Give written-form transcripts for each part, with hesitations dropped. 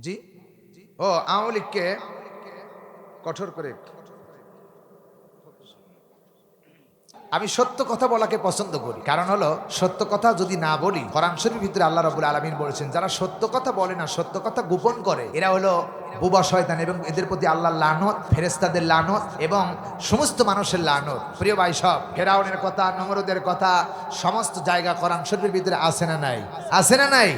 জি, ও আওয়ামী লীগকে কঠোর করে আমি সত্য কথা বলাকে পছন্দ করি। কারণ হলো সত্য কথা যদি না বলি, কোরআন শরীফের ভিতরে আল্লাহ রাব্বুল আলামিন বলেছেন যারা সত্য কথা বলে না, সত্য কথা গোপন করে, এরা হলো বুবা শয়তান, এবং এদের প্রতি আল্লাহর লানত, ফেরেশতাদের লানত এবং সমস্ত মানুষের লানত। প্রিয় ভাই, সব ফেরাউনের কথা, নমরুদের কথা সমস্ত জায়গা কোরআন শরীফের ভিতরে আছে না নাই? আছে না নাই?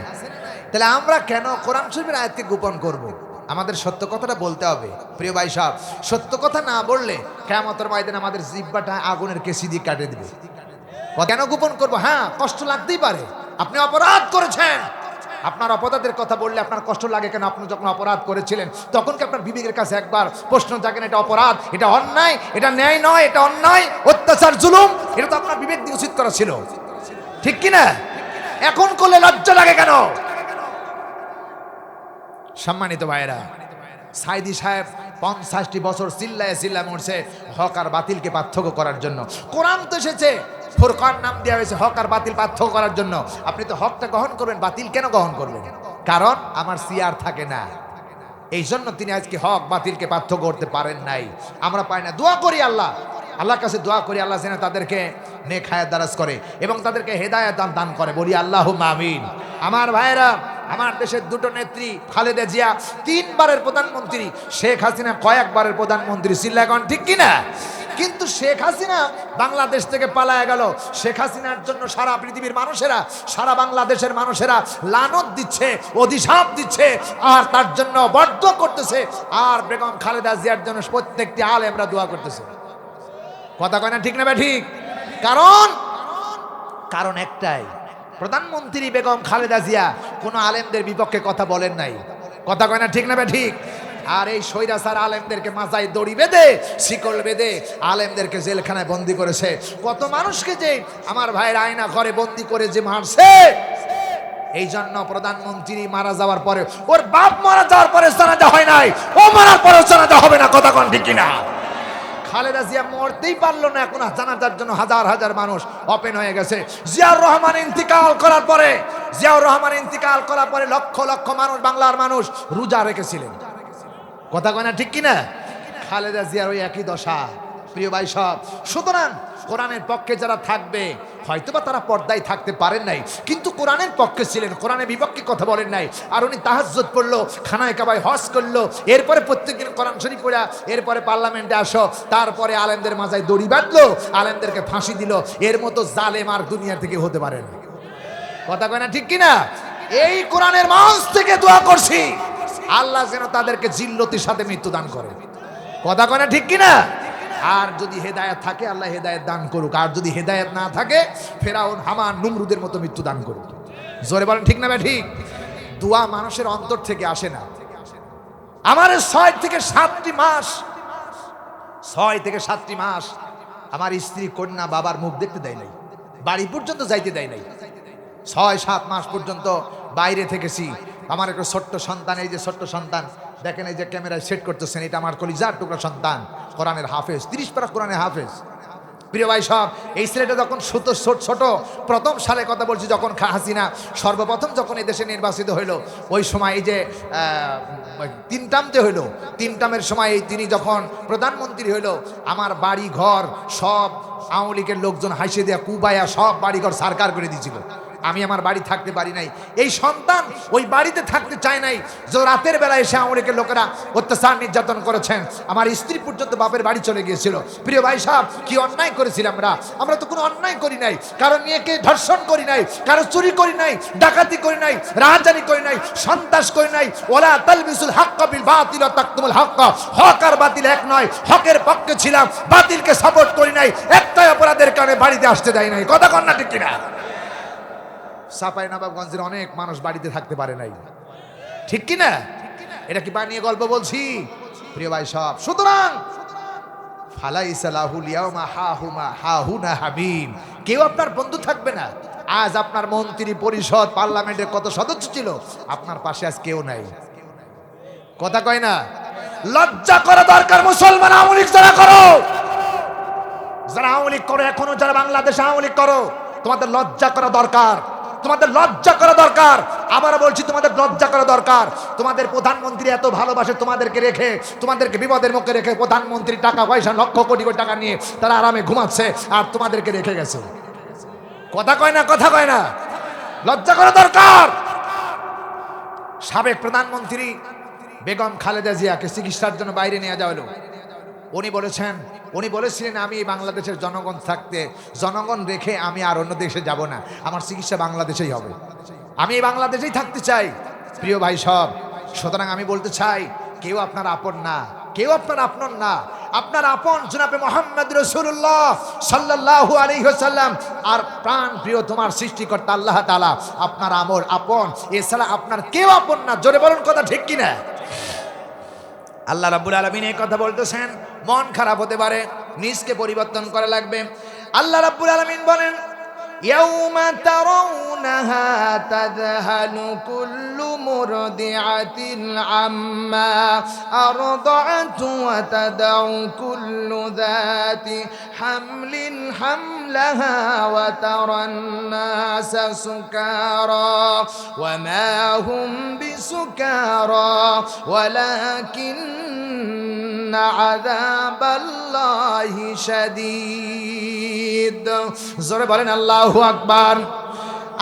তাহলে আমরা কেন কোরআন শরীফের আয়াতকে গোপন করব? আমাদের সত্য কথাটা বলতে হবে। প্রিয় ভাই সাহেব, সত্য কথা না বললে কিয়ামতের ময়দানে আমাদের জিহ্বাটা আগুনের কেসি দিয়ে কাটে দিবে। কেন গোপন করব? হ্যাঁ, কষ্ট লাগতেই পারে। আপনি অপরাধ করেছেন, আপনার অপরাধের কথা বললে আপনার কষ্ট লাগে কেন? আপনি যখন অপরাধ করেছিলেন তখন কি আপনার বিবেকের কাছে একবার প্রশ্ন জাগে না, এটা অপরাধ, এটা অন্যায়, এটা ন্যায় নয়, এটা অন্যায়, অত্যাচার, জুলুম? এটা তো আপনার বিবেক দিয়ে উচিত করা ছিল, ঠিক কি না? এখন করলে লজ্জা লাগে কেন? সম্মানিত ভাইরা, সাইদি সাহেব 50টি বছর চিল্লায় চিল্লায় মরছে হক আর বাতিলকে পার্থক্য করার জন্য। কোরআন তো এসেছে, ফুরকান নাম দেওয়া হয়েছে হক আর বাতিল পার্থক্য করার জন্য। আপনি তো হকটা গ্রহণ করবেন, বাতিল কেন গ্রহণ করবেন? কারণ আমার সিয়ার থাকে না, এই জন্য তিনি আজকে হক বাতিলকে পার্থক্য করতে পারেন নাই। আমরা পাই না। দোয়া করি আল্লাহর কাছে দোয়া করি আল্লাহ যেন তাদেরকে নেক হায়াত দারাজ করে এবং তাদেরকে হেদায়েত দান করে। বলি আল্লাহুম্মা আমিন। আমার ভাইরা, আমার দেশের দুটো নেত্রী, খালেদা জিয়া 3 বারের প্রধানমন্ত্রী, শেখ হাসিনা কয়েকবারের প্রধানমন্ত্রী ছিল, এখন ঠিক কিনা? কিন্তু শেখ হাসিনা বাংলাদেশ থেকে পালায় গেল। শেখ হাসিনার জন্য সারা পৃথিবীর মানুষেরা, সারা বাংলাদেশের মানুষেরা লানত দিচ্ছে, অভিশাপ দিচ্ছে, আর তার জন্য বরদোয়া করতেছে। আর বেগম খালেদা জিয়ার জন্য প্রত্যেকটি আলেমরা দোয়া করতেছে। কথা কয় না, ঠিক না ভাই? ঠিক। কারণ একটাই, প্রধানমন্ত্রী বেগম খালেদা জিয়া কোনো আলেমদের বিপক্ষে কথা বলেন নাই। কথা কয় না, ঠিক না ভাই? ঠিক। আর এই স্বৈরাচার আলেমদেরকে মাথায় দড়ি বেঁধে, শিকল বেঁধে আলেমদেরকে জেলখানায় বন্দি করেছে। কত মানুষকে যে আমার ভাইয়ের আয়না ঘরে বন্দি করে যে মারছে। এই জন্য প্রধানমন্ত্রী মারা যাওয়ার পরে, ওর বাপ মারা যাওয়ার পরে জানাজা হয় নাই, ও মারার পরে জানাজা হবে না। কথা কন, ঠিক কিনা? খালেদা জিয়া মরতেই পারলো না, এখন জানাজার জন্য হাজার হাজার মানুষ ওপেন হয়ে গেছে। জিয়াউর রহমান ইন্তিকাল করার পরে লক্ষ লক্ষ মানুষ, বাংলার মানুষ রোজা রেখেছিলেন। কথা কয় না, ঠিক কিনা? খালেদা জিয়ার ওই একই দশা। প্রিয় ভাই সব, সুতরাং কোরআনের পক্ষে যারা থাকবে, হয়তোবা তারা পর্দায় থাকতে পারেন নাই, কিন্তু কোরআনের পক্ষে ছিলেন, কোরআনের বিপক্ষে কথা বলেন নাই। আর উনি তাহাজ্জুদ পড়লো, খানায় কাবায় হজ করলো, এরপরে প্রত্যেকদিন কোরআন শরীফ পড়া, এরপরে পার্লামেন্টে আসো, তারপরে আলেমদের মাথায় দড়ি বাঁধলো, আলেমদেরকে ফাঁসি দিল। এর মতো জালেম আর দুনিয়া থেকে হতে পারে না। কথা কয় না, ঠিক কিনা? এই কোরআনের মঞ্চ থেকে দোয়া করছি আল্লাহ যেন তাদেরকে জিল্লতির সাথে মৃত্যু দান করে। কথা কয় না, ঠিক কিনা? আর যদি হেদায়েত থাকে আল্লাহ হেদায়েত দান করুক, আর যদি হেদায়েত না থাকে ফেরাউন, হামান, নমরুদের মতো মৃত্যু দান করুক। জোরে বলেন, ঠিক না ভাই? ঠিক। দোয়া মানুষের অন্তর থেকে আসে না। আমার 6 থেকে 7টি মাস আমার স্ত্রী, কন্যা, বাবার মুখ দেখতে দেয় নাই, বাড়ি পর্যন্ত যাইতে দেয় নাই। 6-7 মাস পর্যন্ত বাইরে থেকেছি। আমার একটা ছোট্ট সন্তান, এই যে ছোট্ট সন্তান দেখেন, এই যে ক্যামেরায় সেট করতেছেন, এটা আমার কলিজার টুকরা সন্তান, কোরআনের হাফেজ, 30 পারা কোরআনের হাফেজ। প্রিয় ভাই সব, এই ছেলেটা যখন ছোট প্রথম সালে কথা বলছি, যখন হাসিনা সর্বপ্রথম যখন এই দেশে নির্বাচিত হইল, ওই সময় এই যে 3 টার্মতে হইল, 3 টার্মের সময় তিনি যখন প্রধানমন্ত্রী হইল, আমার বাড়ি ঘর সব আওয়ামী লীগের লোকজন হাসে দেয়া কুবায়া সব বাড়িঘর সারকার করে দিয়েছিল। আমি আমার বাড়ি থাকতে পারি নাই। এই সন্তান ওই বাড়িতে থাকতে চায় নাই, যে রাতের বেলা এসে আওয়ামী লীগের লোকেরা অত্যাচার নির্যাতন করেছেন। আমার স্ত্রী পর্যন্ত বাপের বাড়ি চলে গিয়েছিল। প্রিয় ভাই সাহেব, কি অন্যায় করেছিলাম আমরা? তো কোনো অন্যায় করি নাই, কারণ মেয়েকে ধর্ষণ করি নাই, কারো চুরি করি নাই, ডাকাতি করি নাই, রাহাজানি করি নাই, সন্ত্রাস করি নাই। ওয়ালা তালবিসুল হাক্কা বিল বাতিল ওয়া তাকতুমুল হাক্কা। হক আর বাতিল এক নয়, হকের পক্ষে ছিলাম, বাতিলকে সাপোর্ট করি নাই। একটাই অপরাধের কারণে বাড়িতে আসতে দেয় নাই। কথা কন না, ঠিক কিনা? চাঁপাইনবাবগঞ্জের অনেক মানুষ বাড়িতে থাকতে পারে নাই, ঠিক কিনা? এটা কি বানিয়ে গল্প বলছি? প্রিয় ভাই সব, সুতরাং ফালাইসা লাহুল ইয়াউমা হাহুনা হামিম, কেউ আপনার বন্ধু থাকবে না। আজ আপনার মন্ত্রী পরিষদ, পার্লামেন্টের কত সদস্য ছিল, আপনার পাশে আজ কেউ নাই। কথা কয় না? লজ্জা করা দরকার মুসলমান। আওয়ামী লীগ যারা করো, এখনো যারা বাংলাদেশে আওয়ামী লীগ করো, তোমাদের লজ্জা করা দরকার। তোমাদের লজ্জা করা দরকার। আবার বলছি, তোমাদের লজ্জা করা দরকার। তোমাদের প্রধানমন্ত্রী এত ভালোবাসে তোমাদেরকে রেখে, তোমাদেরকে বিপদের মুখে রেখে, প্রধানমন্ত্রী টাকা পয়সা লক্ষ কোটি কোটি টাকা নিয়ে তারা আরামে ঘুমাচ্ছে, আর তোমাদেরকে রেখে গেছে। কথা কয় না, কথা কয় না। লজ্জা করা দরকার। সাবেক প্রধানমন্ত্রী বেগম খালেদা জিয়াকে চিকিৎসার জন্য বাইরে নিয়ে যাওয়া হলো। উনি বলেছিলেন, আমি বাংলাদেশের জনগণ থাকতে, জনগণ রেখে আমি আর অন্য দেশে যাব না, আমার চিকিৎসা বাংলাদেশেই হবে, আমি বাংলাদেশেই থাকতে চাই। প্রিয় ভাই সব, সুতরাং আমি বলতে চাই, কেউ আপনার আপন না, কেউ আপনার আপন না। আপনার আপন জনাবে মুহাম্মদ রাসূলুল্লাহ সাল্লাল্লাহু আলাইহি ওয়াসাল্লাম, আর প্রাণ প্রিয় তোমার সৃষ্টিকর্তা আল্লাহ তাআলা আপনার আপন। এছাড়া আপনার কেউ আপন না। জোরে বলুন, কথা ঠিক কিনা? আল্লাহ রাব্বুল আলামিন এই কথা বলতেছেন। মন খারাপ হতে পারে, নিজকে পরিবর্তন করা লাগবে। আল্লাহ রাব্বুল আলামিন বলেন, ইয়াউমা তারাউনাহা তাযহালু কুল্লু মুরদিআতিন আম্মা আরদাআত ওয়া তাদাউ কুল্লু যাতি হামলিন হামলাহা ওয়া তারান নাসা সুকারা ওয়া মা হুম বিসুকারা ওয়ালাকিন্না আযাবাল্লাহি শাদীদ। জোরে বলেন আল্লাহু আকবার।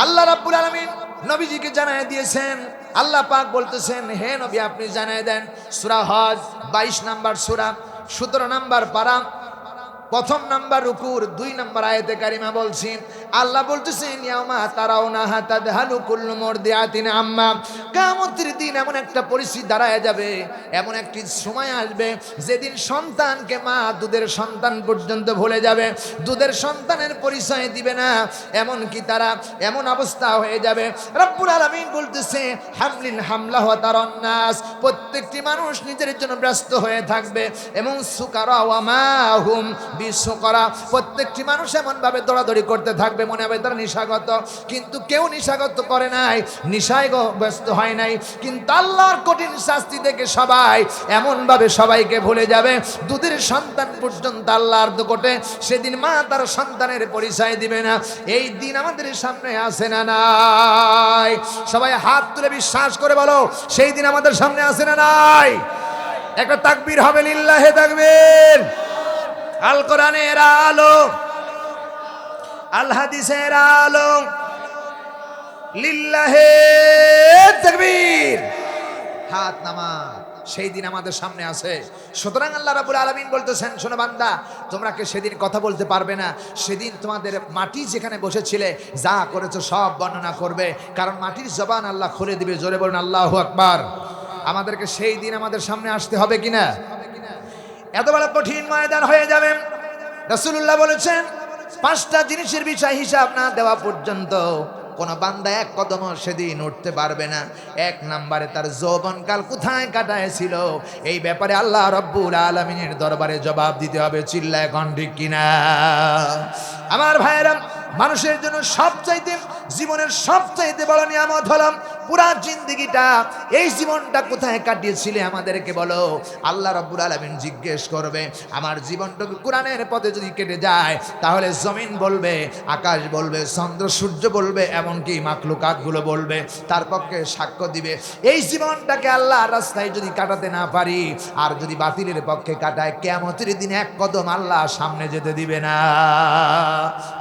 আল্লাহ রাব্বুল আলামিন নবীজিকে জানায় দিয়েছেন। আল্লাহ পাক বলতেছেন, হে নবী আপনি জানায় দেন। সূরা হজ 22 নম্বর সূরা 17 নম্বর পারা, প্রথম নাম্বার রুকুর 2 নম্বর আয়াতে কারিমা বলছি। আল্লাহ বলতেছেন, ইয়াউমা তারাউনাহা তাযহালু কুল্লু মুরদিআতিন আম্মা। কিয়ামতের দিন এমন একটা পরিস্থিতি দাঁড়ায় যাবে, এমন একটি সময় আসবে যেদিন সন্তানকে মা দুধের সন্তান পর্যন্ত ভুলে যাবে, দুধের সন্তানের পরিচয় দিবে না, এমন কি তারা এমন অবস্থা হয়ে যাবে। রব্বুল আলামিন বলতেছে, হামলিন হামলাহু ওয়া তারান নাস, প্রত্যেকটি মানুষ নিজের জন্য ব্যস্ত হয়ে থাকবে, এবং সুকারা ওয়া মা হুম বিশ্বকরা, প্রত্যেকটি মানুষ এমন ভাবে দৌড়াদৌড়ি করতে থাকবে, মনে হবে তারা নিশাগত, কিন্তু কেউ নিশাগত করে নাই, নিশায় ব্যস্ত হয় নাই। কিন্তু আল্লাহর কঠিন শাস্তি থেকে সবাই এমন ভাবে সবাইকে ভুলে যাবে, দুধের সন্তান পর্যন্ত আল্লাহর দোকটে সেদিন মা তার সন্তানের পরিচয় দিবে না। এই দিন আমাদের সামনে আসে না নাই? সবাই হাত তুলে বিশ্বাস করে বলো, সেই দিন আমাদের সামনে আসে না নাই? একটা তাকবীর হবে, লিল্লাহে তাকবীর। আল কোরআনের আলো, আল হাদিসের আলো, লিল্লাহে তাকবীর। হাত নামা, সেই দিন আমাদের সামনে আছে। সুতরাং আল্লাহ রাব্বুল আলামিন বলতেছেন, শোনো বান্দা, তোমরা কি সেদিন কথা বলতে পারবে না? সেদিন তোমাদের মাটি যেখানে বসেছিলে যা করেছো সব বর্ণনা করবে, কারণ মাটির জবান আল্লাহ খুলে দিবে। জোরে বলুন আল্লাহু আকবার। আমাদেরকে সেই দিন আমাদের সামনে আসতে হবে কিনা? এত বড় কঠিন ময়দান হয়ে যাবে। রাসূলুল্লাহ বলেছেন, 5টা জিনিসের বিষয় হিসাব না দেওয়া পর্যন্ত কোন বান্দা এক কদম সেদিন উঠতে পারবে না। 1 নম্বরে তার যৌবনকাল কোথায় কাটায়ছিল, এই ব্যাপারে আল্লাহ রাব্বুল আলামিনের দরবারে জবাব দিতে হবে। চিল্লায় কোন ঠিক কিনা? আমার ভাইয়েরা, মানুষের জন্য সবচাইতে, জীবনের সবচাইতে বড় নিয়ামত হলো পুরা জিন্দেগিটা। এই জীবনটা কোথায় কাটিয়েছিলে আমাদেরকে বলো। আল্লাহ রাব্বুল আলামিন জিজ্ঞেস করবে। আমার জীবনটা কোরআনের পথে যদি কেটে যায়, তাহলে জমিন বলবে, আকাশ বলবে, চন্দ্র সূর্য বলবে, এমনকি মাখলুকাতগুলো বলবে, তার পক্ষে সাক্ষ্য দিবে। এই জীবনটাকে আল্লাহর রাস্তায় যদি কাটাতে না পারি, আর যদি বাতিলের পক্ষে কাটায়, কিয়ামতের দিন এক কদম আল্লাহ সামনে যেতে দিবে না।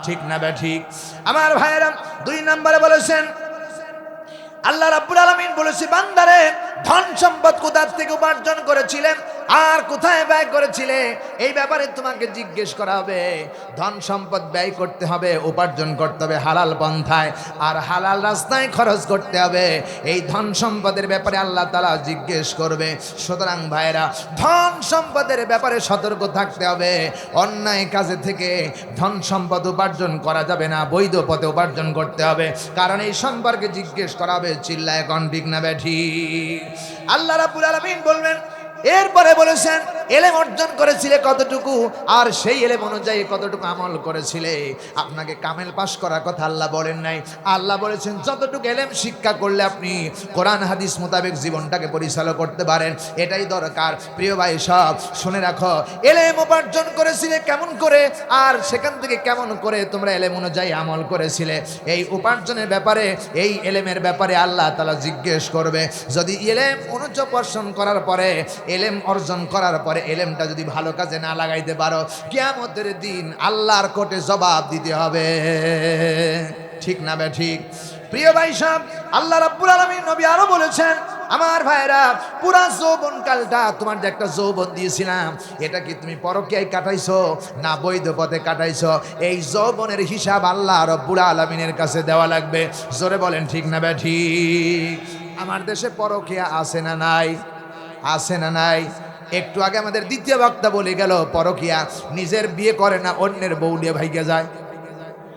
ঠিক না বে ঠিক? আমার ভাইয়েরা, 2 নম্বরে বলেছেন, আল্লাহ রাব্বুল আলামিন বলেছে, বান্দারে ধন সম্পদ কোথা থেকে উপার্জন করেছিলেন আর কোথায় ব্যয় করেছিলে, এই ব্যাপারে তোমাকে জিজ্ঞেস করা হবে। ধন সম্পদ ব্যয় করতে হবে, উপার্জন করতে হবে হালাল পন্থায়, আর হালাল রাস্তায় খরচ করতে হবে। এই ধন সম্পদের ব্যাপারে আল্লাহ তাআলা জিজ্ঞেস করবে। সুতরাং ভাইরা, ধন সম্পদের ব্যাপারে সতর্ক থাকতে হবে। অন্যায় কাজে থেকে ধন সম্পদ উপার্জন করা যাবে না, বৈধ পথে উপার্জন করতে হবে, কারণ এই সম্পর্কে জিজ্ঞেস করা হবে। চিল্লায় কোন ঠিক না ব্যাঠি? আল্লাহ রাব্বুল আলামিন বলবেন, এরপরে বলেছেন, এলেম অর্জন করেছিলে কতটুকু, আর সেই এলেম অনুযায়ী কতটুকু আমল করেছিলে। আপনাকে কামেল পাশ করার কথা আল্লাহ বলেন নাই, আল্লাহ বলেছেন যতটুকু এলেম শিক্ষা করলে আপনি কোরআন হাদিস মোতাবেক জীবনটাকে পরিচালনা করতে পারেন, এটাই দরকার। প্রিয় ভাই সব শুনে রাখো, এলেম উপার্জন করেছিলে কেমন করে, আর সেখান থেকে কেমন করে তোমরা এলেম অনুযায়ী আমল করেছিলে, এই উপার্জনের ব্যাপারে, এই এলেমের ব্যাপারে আল্লাহ তাআলা জিজ্ঞেস করবে। যদি এলেম অনুচপর্ষণ করার পরে, এলেম অর্জন করার পরে এলেমটা যদি ভালো কাজে না লাগাইতে পারো, কিয়ামতের দিন আল্লাহর কোর্টে জবাব দিতে হবে। ঠিক না বে ঠিক? প্রিয় ভাই সাহেব, আল্লাহ রাব্বুল আলামিন নবী আরো বলেছেন, আমার ভাইরা পুরা যৌবন কালটা তোমার যে একটা যৌবন দিয়েছিলাম, এটা কি তুমি পরকীয়ায় কাটাইছো না বৈধ পথে কাটাইছো? এই যৌবনের হিসাব আল্লাহ রাব্বুল আলামিনের কাছে দেওয়া লাগবে। জোরে বলেন ঠিক না বে ঠিক? আমার দেশে পরকীয়া আছে না নাই? আছে না নাই? একটু আগে আমাদের দ্বিতীয় বক্তা বলে গেল, পরকীয়া নিজের বিয়ে করে না, অন্যের বউ নিয়ে ভাইগে যায়।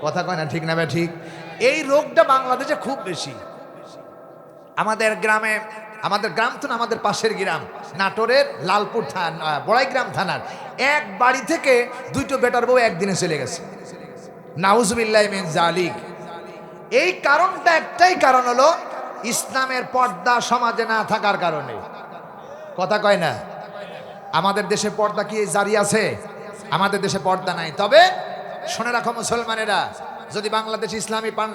কথা কয় না ঠিক না বে ঠিক? এই রোগটা বাংলাদেশে খুব বেশি। আমাদের গ্রামে, আমাদের গ্রাম তো না, আমাদের পাশের গ্রাম নাটোরের লালপুর থানা, বড়াইগ্রাম থানার এক বাড়ি থেকে দুইটো বেটার বউ একদিনে চলে গেছে। নাউজুবিল্লাহি মিন জালিক। এই কারণটা একটাই কারণ হলো ইসলামের পর্দা সমাজে না থাকার কারণে। কথা কয় না? আমাদের দেশে পর্দা কি জারি আছে? আমাদের দেশে পর্দা নাই। তবে শুনে রাখো মুসলমানেরা, যদি বাংলাদেশ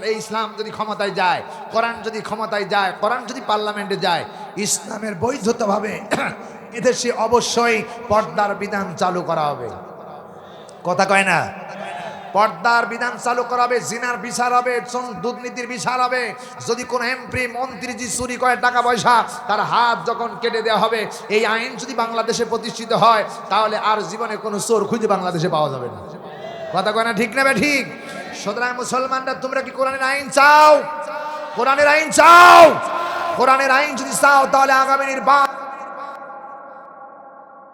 এই ইসলাম যদি ক্ষমতায় যায়, কোরআন যদি ক্ষমতায় যায়, কোরআন যদি পার্লামেন্টে যায়, ইসলামের বৈধতাভাবে এদেশে অবশ্যই পর্দার বিধান চালু করা হবে। কথা কয় না? পর্দার বিধান চালু করা হবে, জিনার বিচার হবে, দুর্নীতির বিচার হবে। যদি কোনো এমপি মন্ত্রী যদি চুরি করে টাকা পয়সা, তার হাত যখন কেটে দেওয়া হবে। এই আইন যদি বাংলাদেশে প্রতিষ্ঠিত হয়, তাহলে আর জীবনে কোনো চোর খুঁজে বাংলাদেশে পাওয়া যাবে না। কথা কয় না ঠিক না বে ঠিক? সুতরাং মুসলমানরা, তোমরা কি কোরআনের আইন চাও? কোরআনের আইন চাও? কোরআনের আইন যদি চাও, তাহলে আগামী নির্বাচন